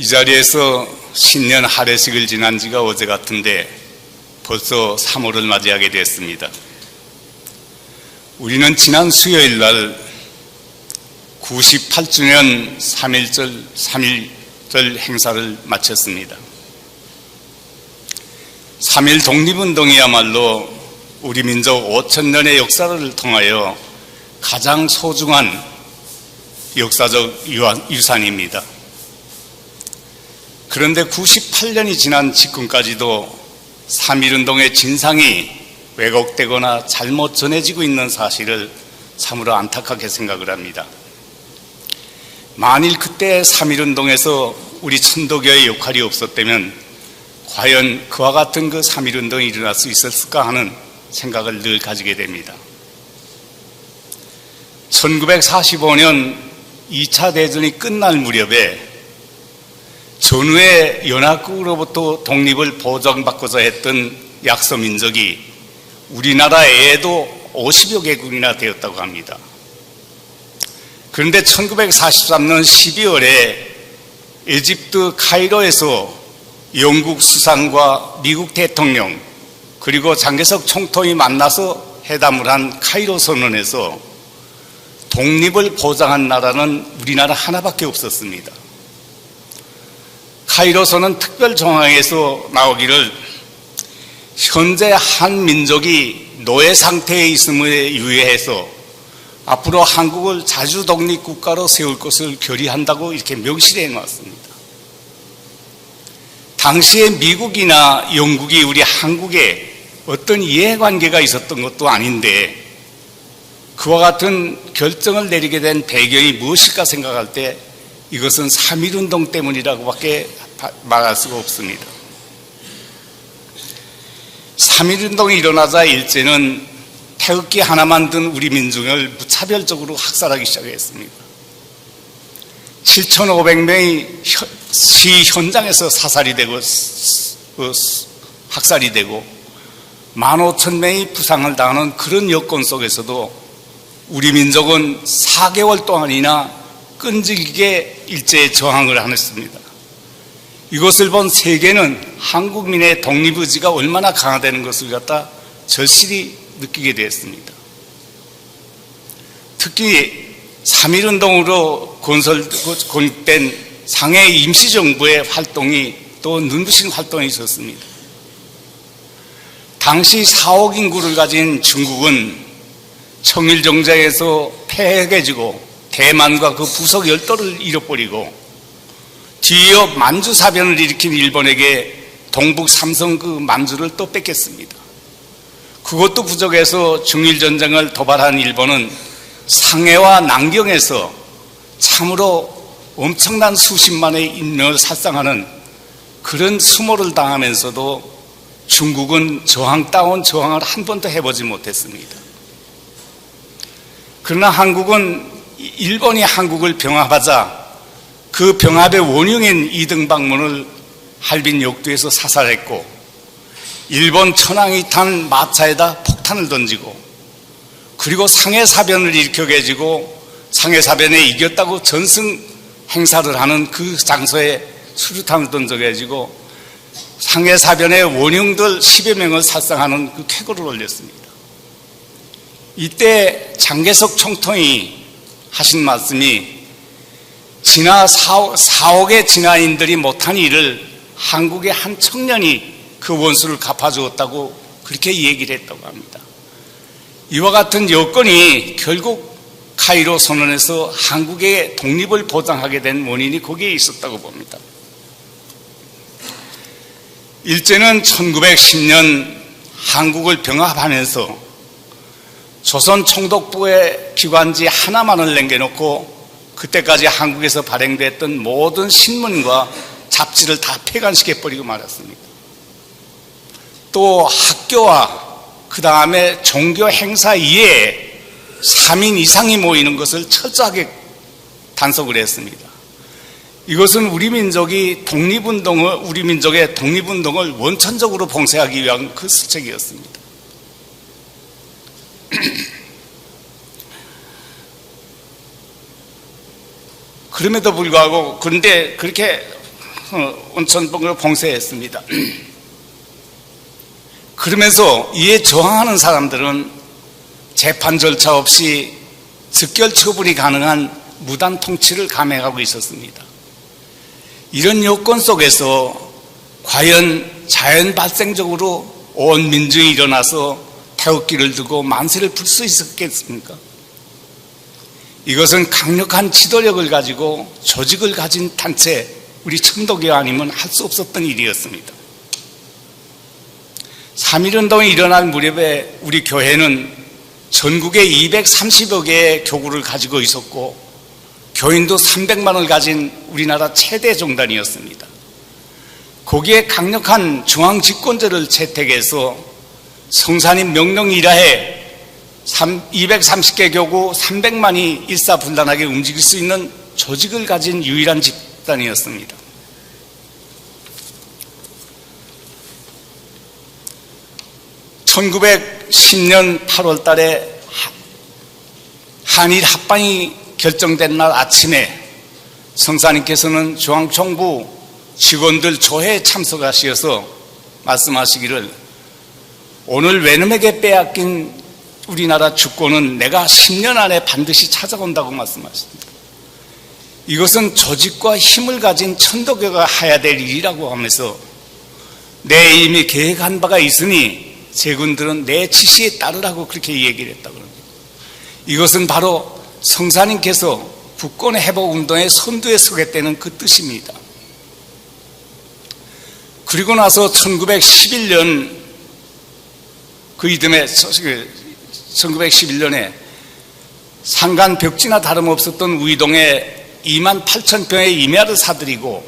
이 자리에서 신년 할애식을 지난 지가 어제 같은데 벌써 3월을 맞이하게 됐습니다. 우리는 지난 수요일 날 98주년 3.1절 행사를 마쳤습니다. 3.1 독립운동이야말로 우리 민족 5,000년의 역사를 통하여 가장 소중한 역사적 유산입니다. 그런데 98년이 지난 지금까지도 3.1운동의 진상이 왜곡되거나 잘못 전해지고 있는 사실을 참으로 안타깝게 생각을 합니다. 만일 그때 3.1운동에서 우리 천도교의 역할이 없었다면 과연 그와 같은 그 3.1운동이 일어날 수 있었을까 하는 생각을 늘 가지게 됩니다. 1945년 2차 대전이 끝날 무렵에 전후에 연합국으로부터 독립을 보장받고자 했던 약소민족이 우리나라에도 50여 개국이나 되었다고 합니다. 그런데 1943년 12월에 이집트 카이로에서 영국 수상과 미국 대통령 그리고 장개석 총통이 만나서 회담을 한 카이로 선언에서 독립을 보장한 나라는 우리나라 하나밖에 없었습니다. 카이로 선언 특별 조항에서 나오기를 현재 한 민족이 노예 상태에 있음에 유의해서 앞으로 한국을 자주 독립국가로 세울 것을 결의한다고 이렇게 명시해 놓았습니다. 당시에 미국이나 영국이 우리 한국에 어떤 이해관계가 있었던 것도 아닌데 그와 같은 결정을 내리게 된 배경이 무엇일까 생각할 때 이것은 3.1운동 때문이라고밖에 말할 수가 없습니다. 3.1운동이 일어나자 일제는 태극기 하나만 든 우리 민중을 무차별적으로 학살하기 시작했습니다. 7,500명이 시 현장에서 사살이 되고 학살이 되고 15,000명이 부상을 당하는 그런 여건 속에서도 우리 민족은 4개월 동안이나 끈질기게 일제에 저항을 하였습니다. 이것을 본 세계는 한국민의 독립의지가 얼마나 강화되는 것을 갖다 절실히 느끼게 되었습니다. 특히 3.1운동으로 건립된 상해 임시정부의 활동이 또 눈부신 활동이 있었습니다. 당시 4억 인구를 가진 중국은 청일정쟁에서 패해지고 대만과 그 부속 열도를 잃어버리고 뒤이어 만주사변을 일으킨 일본에게 동북 삼성 그 만주를 또 뺏겼습니다. 그것도 부족해서 중일전쟁을 도발한 일본은 상해와 난경에서 참으로 엄청난 수십만의 인명을 살상하는 그런 수모를 당하면서도 중국은 저항다운 저항을 한 번도 해보지 못했습니다. 그러나 한국은 일본이 한국을 병합하자 그 병합의 원흉인 이등박문을 할빈 역도에서 사살했고 일본 천황이 탄 마차에다 폭탄을 던지고 그리고 상해사변을 일으켜가지고 상해사변에 이겼다고 전승 행사를 하는 그 장소에 수류탄을 던져가지고 상해사변의 원흉들 10여 명을 살상하는 그 쾌거를 올렸습니다. 이때 장개석 총통이 하신 말씀이 진화 4억의 진화인들이 못한 일을 한국의 한 청년이 그 원수를 갚아주었다고 그렇게 얘기를 했다고 합니다. 이와 같은 여건이 결국 카이로 선언에서 한국의 독립을 보장하게 된 원인이 거기에 있었다고 봅니다. 일제는 1910년 한국을 병합하면서 조선 총독부의 기관지 하나만을 남겨놓고 그때까지 한국에서 발행됐던 모든 신문과 잡지를 다 폐간시켜버리고 말았습니다. 또 학교와 그 다음에 종교 행사 이외에 3인 이상이 모이는 것을 철저하게 단속을 했습니다. 이것은 우리 민족의 독립운동을 원천적으로 봉쇄하기 위한 그 수책이었습니다. 그럼에도 불구하고 그런데 그렇게 온천봉을 봉쇄했습니다. 그러면서 이에 저항하는 사람들은 재판 절차 없이 즉결 처분이 가능한 무단 통치를 감행하고 있었습니다. 이런 여건 속에서 과연 자연 발생적으로 온 민중이 일어나서 태극기를 들고 만세를 풀 수 있었겠습니까? 이것은 강력한 지도력을 가지고 조직을 가진 단체, 우리 천도교 아니면 할 수 없었던 일이었습니다. 3.1운동이 일어날 무렵에 우리 교회는 전국에 230여 개의 교구를 가지고 있었고 교인도 300만을 가진 우리나라 최대 종단이었습니다. 거기에 강력한 중앙 집권제를 채택해서 성산인 명령 이하에 230개 교구 300만이 일사불란하게 움직일 수 있는 조직을 가진 유일한 집단이었습니다. (1910년 8월) 달에 한일 합방이 결정된 날 아침에 성사님께서는 중앙정부 직원들 조회에 참석하셔서 말씀하시기를, 오늘 외놈에게 빼앗긴 우리나라 주권은 내가 10년 안에 반드시 찾아온다고 말씀하십니다. 이것은 조직과 힘을 가진 천도교가 해야 될 일이라고 하면서, 내 이미 계획한 바가 있으니 제군들은 내 지시에 따르라고 그렇게 얘기를 했다고 합니다. 이것은 바로 성사님께서 국권 회복 운동의 선두에 서겠다는 그 뜻입니다. 그리고 나서 1911년 그 이듬해 1911년에 상간 벽지나 다름없었던 우이동에 28,000평의 임야를 사들이고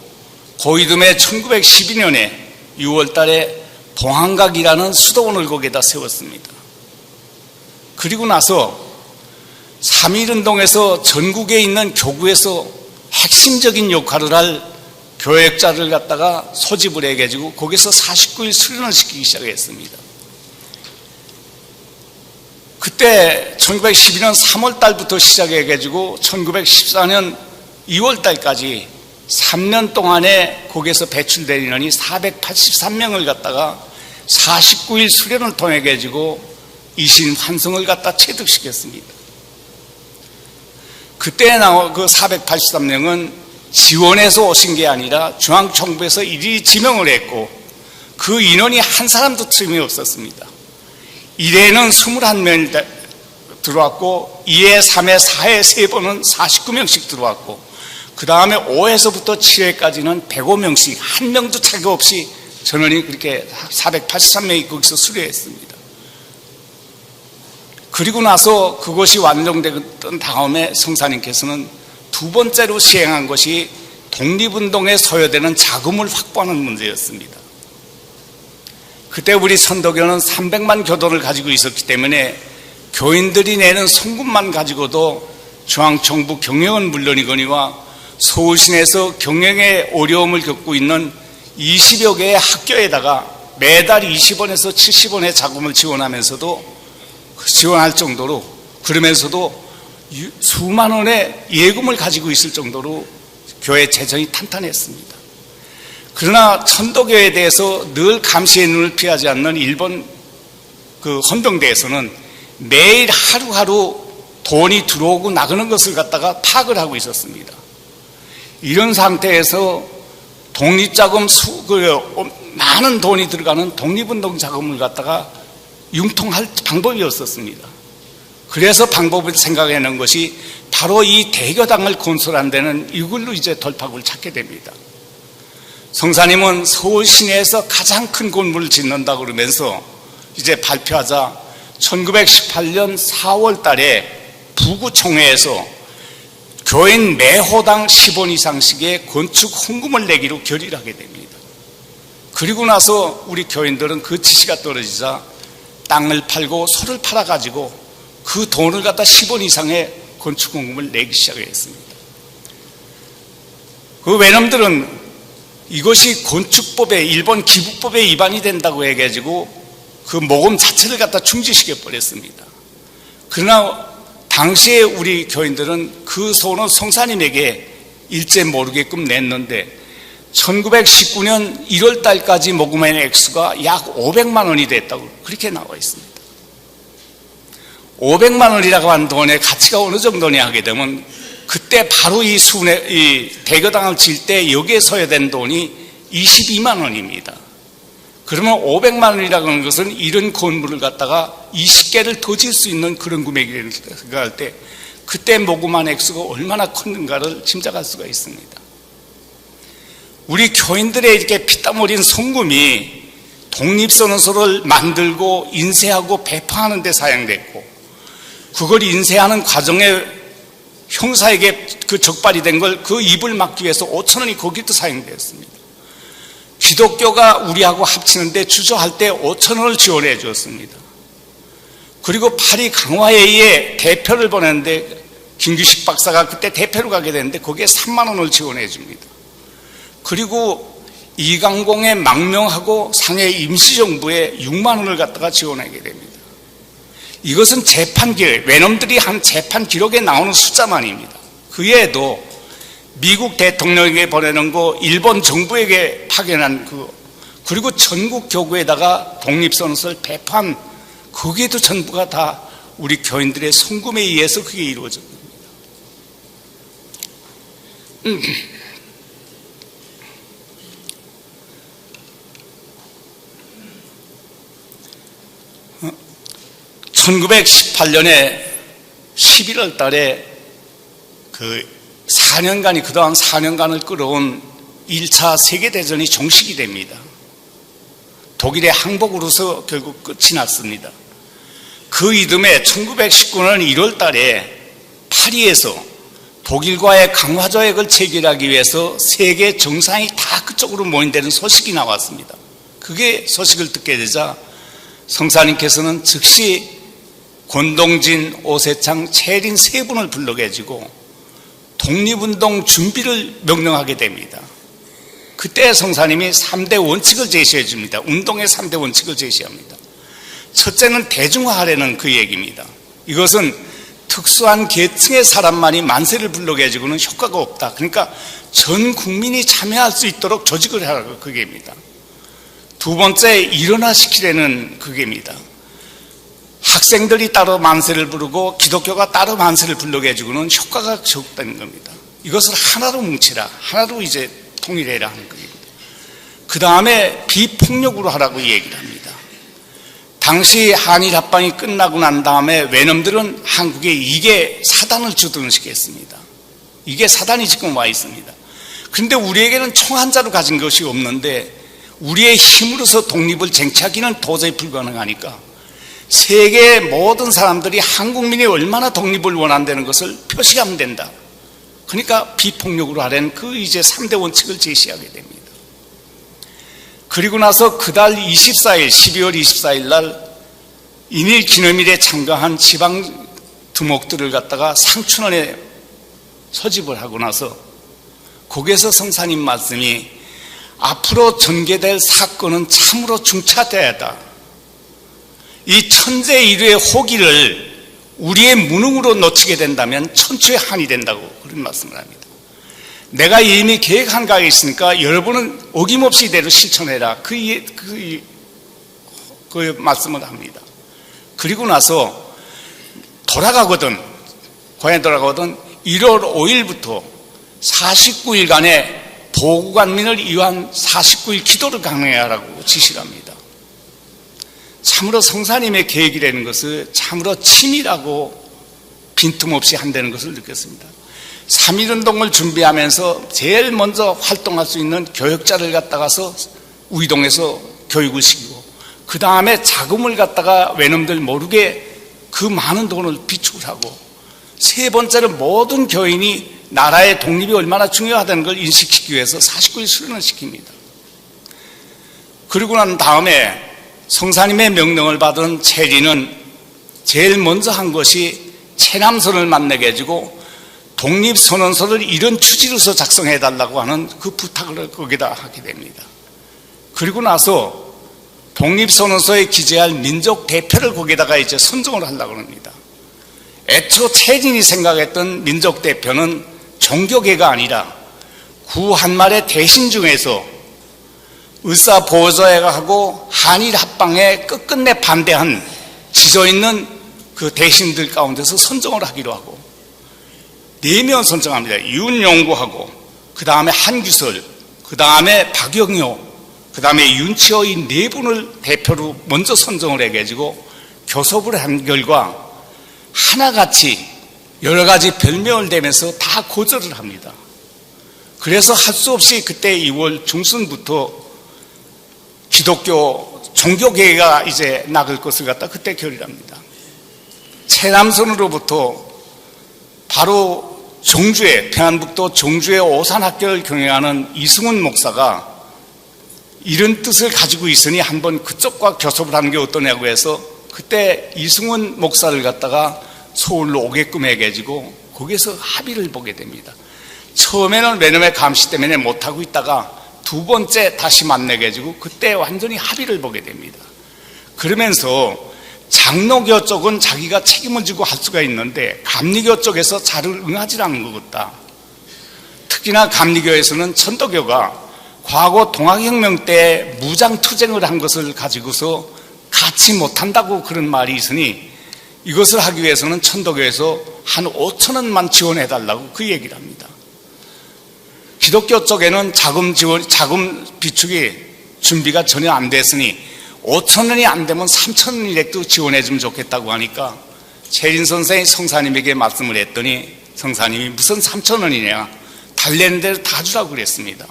그 이듬해 1912년에 6월 달에 봉황각이라는 수도원을 거기에다 세웠습니다. 그리고 나서 3.1운동에서 전국에 있는 교구에서 핵심적인 역할을 할 교역자를 갖다가 소집을 해가지고 거기서 49일 수련을 시키기 시작했습니다. 그때 1912년 3월 달부터 시작해가지고 1914년 2월 달까지 3년 동안에 거기에서 배출된 인원이 483명을 갖다가 49일 수련을 통해 가지고 이신 환성을 갖다 체득시켰습니다. 그때 나온 그 483명은 지원해서 오신 게 아니라 중앙정부에서 일일이 지명을 했고 그 인원이 한 사람도 틀림이 없었습니다. 1회는 21명이 들어왔고 2회, 3회, 4회 3번은 49명씩 들어왔고 그 다음에 5회서부터 7회까지는 105명씩 한 명도 차가 없이 전원이 그렇게 483명이 거기서 수료했습니다. 그리고 나서 그것이 완성된 다음에 성사님께서는 두 번째로 시행한 것이 독립운동에 소요되는 자금을 확보하는 문제였습니다. 그때 우리 선도교는 300만 교도를 가지고 있었기 때문에 교인들이 내는 송금만 가지고도 중앙정부 경영은 물론이거니와 서울시내에서 경영에 어려움을 겪고 있는 20여 개의 학교에다가 매달 20원에서 70원의 자금을 지원하면서도 지원할 정도로, 그러면서도 수만 원의 예금을 가지고 있을 정도로 교회 재정이 탄탄했습니다. 그러나 천도교에 대해서 늘 감시의 눈을 피하지 않는 일본 그 헌병대에서는 매일 하루하루 돈이 들어오고 나가는 것을 갖다가 파악을 하고 있었습니다. 이런 상태에서 독립자금 많은 돈이 들어가는 독립운동 자금을 갖다가 융통할 방법이 없었습니다. 그래서 방법을 생각해낸 것이 바로 이 대교당을 건설한 데는 이걸로 이제 돌파구를 찾게 됩니다. 성사님은 서울 시내에서 가장 큰 건물을 짓는다고 그러면서 이제 발표하자 1918년 4월 달에 부구총회에서 교인 매호당 10원 이상씩의 건축 헌금을 내기로 결의를 하게 됩니다. 그리고 나서 우리 교인들은 그 지시가 떨어지자 땅을 팔고 소를 팔아가지고 그 돈을 갖다 10원 이상의 건축 헌금을 내기 시작했습니다. 그 외놈들은 이것이 건축법에, 일본 기부법에 위반이 된다고 해가지고 그 모금 자체를 갖다 중지시켜 버렸습니다. 그러나 당시에 우리 교인들은 그 소는 성사님에게 일제 모르게끔 냈는데 1919년 1월 달까지 모금한 액수가 약 500만 원이 됐다고 그렇게 나와 있습니다. 500만 원이라고 하는 돈의 가치가 어느 정도냐 하게 되면 그때 바로 이 대교당을 질 때 여기에 써야 된 돈이 22만 원입니다. 그러면 500만 원이라고 하는 것은 이런 건물을 갖다가 20개를 더 질 수 있는 그런 금액이라고 생각할 때 그때 모금한 액수가 얼마나 컸는가를 짐작할 수가 있습니다. 우리 교인들의 이렇게 피땀 흘린 송금이 독립선언서를 만들고 인쇄하고 배포하는 데 사용됐고, 그걸 인쇄하는 과정에 형사에게 그 적발이 된 걸 그 입을 막기 위해서 5천 원이 거기도 사용되었습니다. 기독교가 우리하고 합치는데 주저할 때 5천 원을 지원해 주었습니다. 그리고 파리 강화회의에 대표를 보냈는데 김규식 박사가 그때 대표로 가게 됐는데 거기에 3만 원을 지원해 줍니다. 그리고 이강공에 망명하고 상해 임시정부에 6만 원을 갖다가 지원하게 됩니다. 이것은 재판 기록, 외놈들이 한 재판 기록에 나오는 숫자만입니다. 그 외에도 미국 대통령에게 보내는 거, 일본 정부에게 파견한 그, 그리고 전국 교구에다가 독립선언서를 배포한, 거기에도 전부가 다 우리 교인들의 송금에 의해서 그게 이루어집니다. 음. 1918년에 11월 달에 그 4년간이, 그동안 4년간을 끌어온 1차 세계대전이 종식이 됩니다. 독일의 항복으로서 결국 끝이 났습니다. 그 이듬해 1919년 1월 달에 파리에서 독일과의 강화조약을 체결하기 위해서 세계 정상이 다 그쪽으로 모인다는 소식이 나왔습니다. 그게 소식을 듣게 되자 성사님께서는 즉시 권동진, 오세창, 최린 세 분을 불러가지고 독립운동 준비를 명령하게 됩니다. 그때 성사님이 3대 원칙을 제시해 줍니다. 운동의 3대 원칙을 제시합니다. 첫째는 대중화하려는 그 얘기입니다. 이것은 특수한 계층의 사람만이 만세를 불러가지고는 효과가 없다. 그러니까 전 국민이 참여할 수 있도록 조직을 하라고 그게입니다. 두 번째, 일원화시키려는 그게입니다. 학생들이 따로 만세를 부르고 기독교가 따로 만세를 불러가지고는 효과가 적다는 겁니다. 이것을 하나로 뭉치라, 하나로 이제 통일해라 하는 겁니다. 그 다음에 비폭력으로 하라고 얘기를 합니다. 당시 한일 합방이 끝나고 난 다음에 외놈들은 한국에 이게 사단을 주둔시켰습니다. 이게 사단이 지금 와 있습니다. 그런데 우리에게는 총 한 자루 가진 것이 없는데 우리의 힘으로서 독립을 쟁취하기는 도저히 불가능하니까 세계의 모든 사람들이 한국민이 얼마나 독립을 원한다는 것을 표시하면 된다. 그러니까 비폭력으로 하려는 그 이제 3대 원칙을 제시하게 됩니다. 그리고 나서 그달 24일, 12월 24일 날 인일 기념일에 참가한 지방 두목들을 갖다가 상춘원에 소집을 하고 나서 거기에서 성사님 말씀이 앞으로 전개될 사건은 참으로 중차대하다. 이 천재인류의 호기를 우리의 무능으로 놓치게 된다면 천추의 한이 된다고 그런 말씀을 합니다. 내가 이미 계획한 가 있으니까 여러분은 어김없이 이대로 실천해라. 그 말씀을 합니다. 그리고 나서 돌아가거든, 고향에 돌아가거든 1월 5일부터 49일간의 보구관민을 위한 49일 기도를 강행하라고 지시를 합니다. 참으로 성사님의 계획이라는 것을 참으로 치밀하고 빈틈없이 한다는 것을 느꼈습니다. 3.1운동을 준비하면서 제일 먼저 활동할 수 있는 교역자를 갖다가서 우이동에서 교육을 시키고, 그 다음에 자금을 갖다가 외놈들 모르게 그 많은 돈을 비축을 하고, 세 번째로 모든 교인이 나라의 독립이 얼마나 중요하다는 걸 인식시키기 위해서 49일 수련을 시킵니다. 그리고 난 다음에 성사님의 명령을 받은 체리는 제일 먼저 한 것이 체남선을 만나게 해주고 독립선언서를 이런 취지로서 작성해달라고 하는 그 부탁을 거기다 하게 됩니다. 그리고 나서 독립선언서에 기재할 민족 대표를 거기다가 이제 선정을 하려고 합니다. 애초 체린이 생각했던 민족 대표는 종교계가 아니라 구한말의 대신 중에서 의사보호자회하고 한일 합방에 끝끝내 반대한 지져있는 그 대신들 가운데서 선정을 하기로 하고 4명 선정합니다. 윤용구하고 그 다음에 한규설, 그 다음에 박영효, 그 다음에 윤치호 이 4분을 대표로 먼저 선정을 해가지고 교섭을 한 결과 하나같이 여러 가지 별명을 대면서 다 거절을 합니다. 그래서 할 수 없이 그때 2월 중순부터 기독교 종교개혁가 이제 나갈 것을 갖다 그때 결의합니다. 체남선으로부터 바로 종주에, 평안북도 종주의 오산학교를 경영하는 이승훈 목사가 이런 뜻을 가지고 있으니 한번 그쪽과 교섭을 하는 게 어떠냐고 해서 그때 이승훈 목사를 갖다가 서울로 오게끔 해가지고 거기에서 합의를 보게 됩니다. 처음에는 외놈의 감시 때문에 못하고 있다가 2번째 다시 만나가지고 그때 완전히 합의를 보게 됩니다. 그러면서 장로교 쪽은 자기가 책임을 지고 할 수가 있는데 감리교 쪽에서 잘 응하지 않는 것 같다. 특히나 감리교에서는 천도교가 과거 동학혁명 때 무장투쟁을 한 것을 가지고서 같이 못한다고 그런 말이 있으니 이것을 하기 위해서는 천도교에서 한 5천원만 지원해달라고 그 얘기를 합니다. 기독교 쪽에는 자금 비축이 준비가 전혀 안 됐으니 5천원이 안 되면 3천원이라도 지원해주면 좋겠다고 하니까 최린 선생이 성사님에게 말씀을 했더니 성사님이 무슨 3천원이냐 달래는 대로 다 주라고 그랬습니다.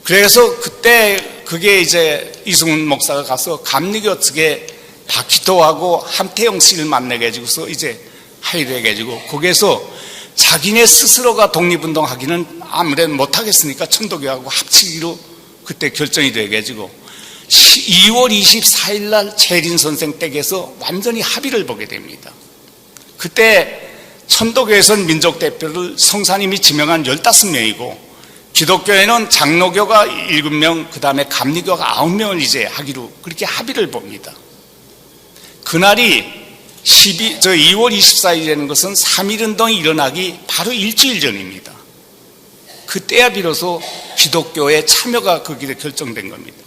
그래서 그때 그게 이제 이승훈 목사가 가서 감리교 측에 박희토하고 함태영 씨를 만나가지고서 이제 합의를 해가지고 거기에서 자기네 스스로가 독립운동하기는 아무래도 못하겠으니까 천도교하고 합치기로 그때 결정이 돼가지고 2월 24일 날 최린 선생 댁에서 완전히 합의를 보게 됩니다. 그때 천도교에서는 민족대표를 성사님이 지명한 15명이고 기독교에는 장로교가 7명, 그 다음에 감리교가 9명을 이제 하기로 그렇게 합의를 봅니다. 그날이 2월 24일이라는 것은 3.1운동이 일어나기 바로 일주일 전입니다. 그때야 비로소 기독교의 참여가 거기에 결정된 겁니다.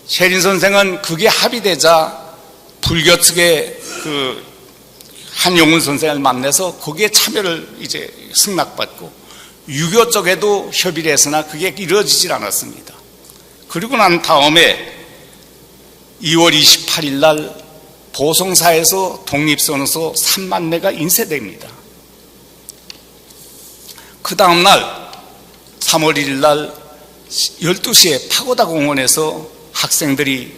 최린 선생은 그게 합의되자 불교 측의 그 한용운 선생을 만나서 거기에 참여를 이제 승낙받고 유교 쪽에도 협의를 했으나 그게 이루어지질 않았습니다. 그리고 난 다음에 2월 28일 날 보성사에서 독립선언서 3만 내가 인쇄됩니다. 그 다음날 3월 1일 날 12시에 파고다 공원에서 학생들이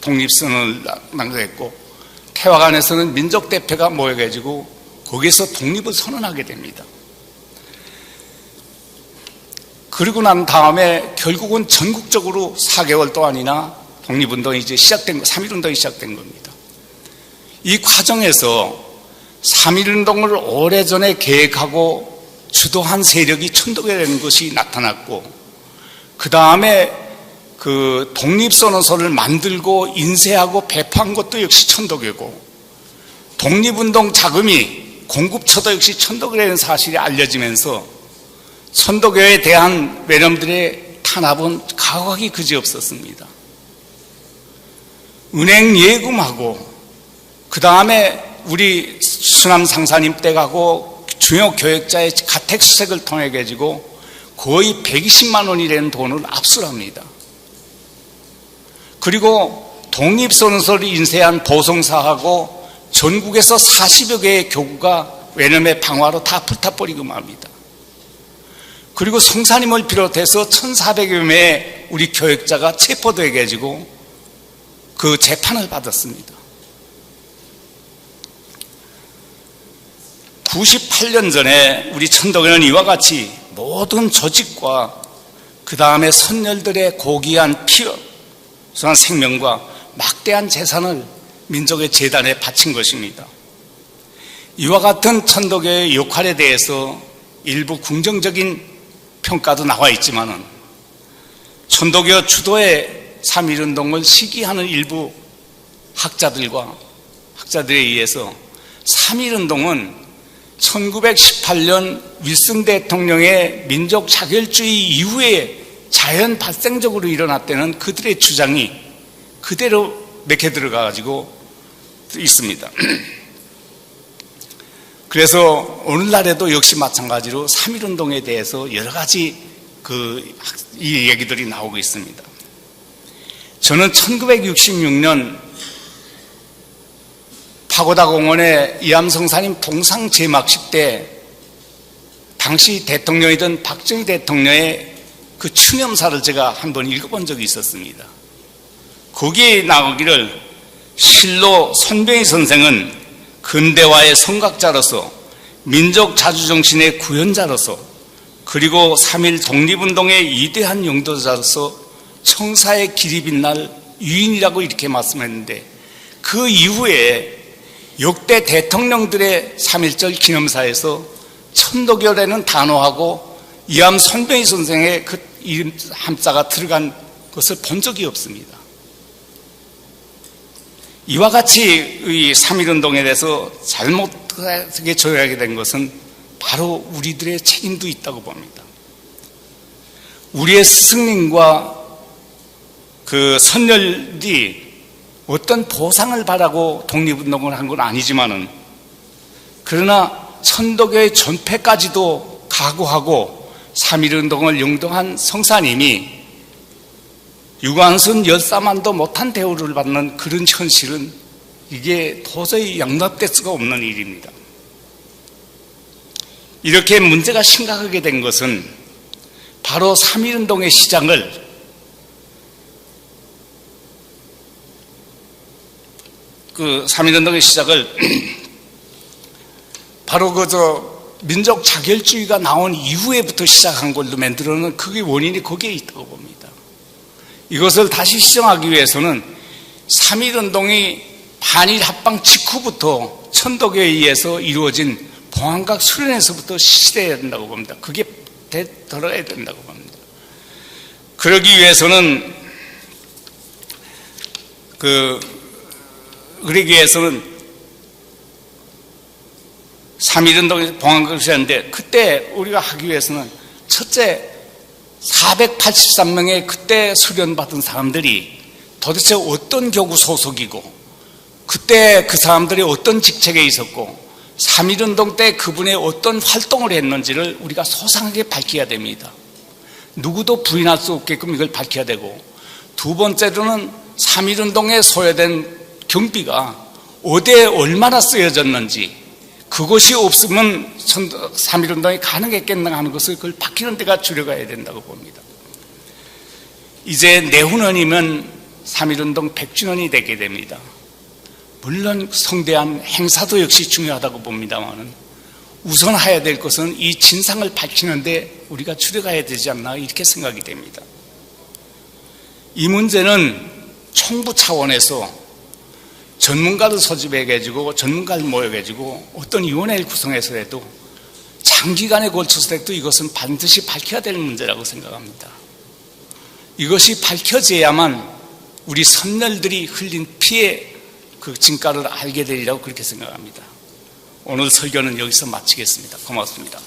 독립선언을 낭독했고 태화관에서는 민족대표가 모여가지고 거기에서 독립을 선언하게 됩니다. 그리고 난 다음에 결국은 전국적으로 4개월 동안이나 독립운동이 이제 시작된, 3.1운동이 시작된 겁니다. 이 과정에서 3.1운동을 오래전에 계획하고 주도한 세력이 천도교라는 것이 나타났고 그 다음에 그 독립선언서를 만들고 인쇄하고 배포한 것도 역시 천도교고 독립운동 자금이 공급처도 역시 천도교라는 사실이 알려지면서 천도교에 대한 외놈들의 탄압은 가혹하기 그지없었습니다. 은행 예금하고 그 다음에 우리 수남 상사님 댁하고 중요 교역자의 가택수색을 통해 가지고 거의 120만 원이라는 돈을 압수합니다. 그리고 독립선언서를 인쇄한 보성사하고 전국에서 40여 개의 교구가 외놈의 방화로 다 불타버리고 맙니다. 그리고 성사님을 비롯해서 1,400여 명의 우리 교역자가 체포되어 가지고 그 재판을 받았습니다. 98년 전에 우리 천도교는 이와 같이 모든 조직과 그 다음에 선열들의 고귀한 피어난 생명과 막대한 재산을 민족의 재단에 바친 것입니다. 이와 같은 천도교의 역할에 대해서 일부 긍정적인 평가도 나와 있지만은 천도교 주도의 3.1운동을 시기하는 일부 학자들에 의해서 3.1운동은 1918년 윌슨 대통령의 민족 자결주의 이후에 자연 발생적으로 일어났다는 그들의 주장이 그대로 맥혀 들어가 가지고 있습니다. 그래서 오늘날에도 역시 마찬가지로 3.1운동에 대해서 여러 가지 이 얘기들이 나오고 있습니다. 저는 1966년 파고다 공원에 이암성사님 동상 제막식 때 당시 대통령이던 박정희 대통령의 그 추념사를 제가 한번 읽어본 적이 있었습니다. 거기에 나오기를 실로 손병희 선생은 근대화의 성각자로서 민족 자주정신의 구현자로서 그리고 3.1 독립운동의 위대한 용도자로서 청사의 길이 빛날 유인이라고 이렇게 말씀했는데 그 이후에 역대 대통령들의 3.1절 기념사에서 천도교라는 단어하고 이암 손병희 선생의 그 이름 함자가 들어간 것을 본 적이 없습니다. 이와 같이 이 3.1운동에 대해서 잘못하게 조약이 된 것은 바로 우리들의 책임도 있다고 봅니다. 우리의 스승님과 그 선열이 어떤 보상을 바라고 독립운동을 한 건 아니지만은 그러나 천도교의 존폐까지도 각오하고 3.1운동을 영도한 성사님이 유관순 열사만도 못한 대우를 받는 그런 현실은 이게 도저히 용납될 수가 없는 일입니다. 이렇게 문제가 심각하게 된 것은 바로 3.1운동의 시작을 바로 민족 자결주의가 나온 이후에부터 시작한 걸로 만들어는 그게 원인이 거기에 있다고 봅니다. 이것을 다시 시정하기 위해서는 3.1운동이 반일 합방 직후부터 천도교에 의해서 이루어진 봉황각 수련에서부터 실시해야 된다고 봅니다. 그게 들어야 된다고 봅니다. 그러기 위해서는 3.1운동에서 봉황각을 수련했는데 그때 우리가 하기 위해서는 첫째 483명의 그때 수련받은 사람들이 도대체 어떤 교구 소속이고 그때 그 사람들이 어떤 직책에 있었고 3.1운동 때 그분의 어떤 활동을 했는지를 우리가 소상하게 밝혀야 됩니다. 누구도 부인할 수 없게끔 이걸 밝혀야 되고 두 번째로는 3.1운동에 소요된 경비가 어디에 얼마나 쓰여졌는지 그것이 없으면 3.1운동이 가능했겠나 하는 것을 그걸 밝히는 데가 줄여가야 된다고 봅니다. 이제 내후년이면 3.1운동 100주년이 되게 됩니다. 물론 성대한 행사도 역시 중요하다고 봅니다만 우선 해야 될 것은 이 진상을 밝히는데 우리가 줄여가야 되지 않나 이렇게 생각이 됩니다. 이 문제는 총부 차원에서 전문가를 소집해가지고 전문가를 모여가지고 어떤 위원회를 구성해서라도 장기간에 걸쳐서라도 이것은 반드시 밝혀야 될 문제라고 생각합니다. 이것이 밝혀져야만 우리 선열들이 흘린 피해 그 진가를 알게 되리라고 그렇게 생각합니다. 오늘 설교는 여기서 마치겠습니다. 고맙습니다.